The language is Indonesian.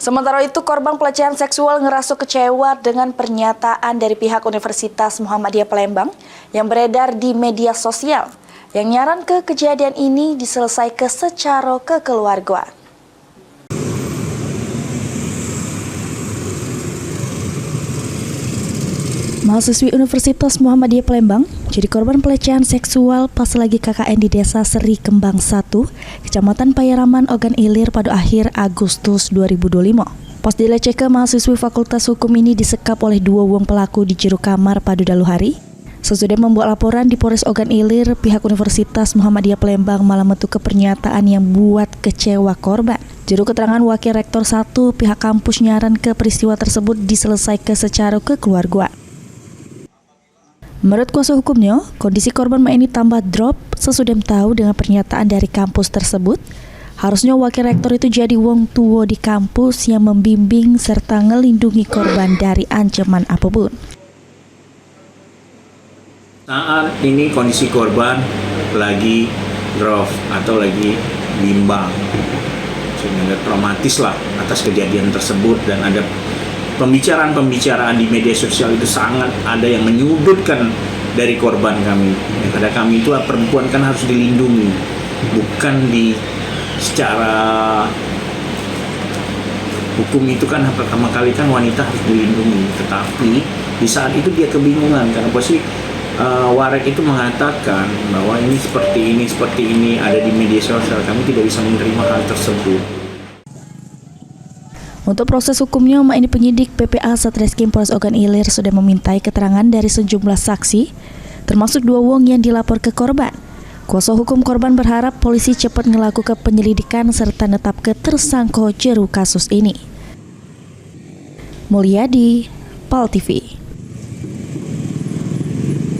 Sementara itu, korban pelecehan seksual ngerasa kecewa dengan pernyataan dari pihak Universitas Muhammadiyah Palembang yang beredar di media sosial, yang nyaran ke kejadian ini diselesaikan secara kekeluargaan. Mahasiswi Universitas Muhammadiyah Palembang jadi korban pelecehan seksual pas lagi KKN di Desa Seri Kembang 1, Kecamatan Payaraman, Ogan Ilir pada akhir Agustus 2025. Pas dilecehkan, mahasiswi Fakultas Hukum ini disekap oleh dua wong pelaku di jero kamar pada dalu hari. Sesudah membuat laporan di Polres Ogan Ilir, pihak Universitas Muhammadiyah Palembang malah metu ke pernyataan yang buat kecewa korban. Juru keterangan Wakil Rektor 1 pihak kampus nyaran ke peristiwa tersebut diselesaikan secara kekeluargaan. Menurut kuasa hukumnya, kondisi korban ini tambah drop sesudah tahu dengan pernyataan dari kampus tersebut. Harusnya wakil rektor itu jadi wong tua di kampus yang membimbing serta ngelindungi korban dari ancaman apapun. Saat ini kondisi korban lagi drop atau lagi bimbang, sehingga traumatis lah atas kejadian tersebut, dan ada pembicaraan-pembicaraan di media sosial itu sangat ada yang menyudutkan dari korban kami. Karena kami itu perempuan kan harus dilindungi, bukan secara hukum itu kan pertama kali kan wanita harus dilindungi. Tetapi di saat itu dia kebingungan karena posisi Warek itu mengatakan bahwa ini seperti ini ada di media sosial, kami tidak bisa menerima hal tersebut. Untuk proses hukumnya, ini penyidik PPA Satreskrim Polres Ogan Ilir sudah memintai keterangan dari sejumlah saksi, termasuk dua wong yang dilapor ke korban. Kuasa hukum korban berharap polisi cepat melakukan penyelidikan serta netapkan tersangka jero kasus ini. Mulyadi, PAL TV.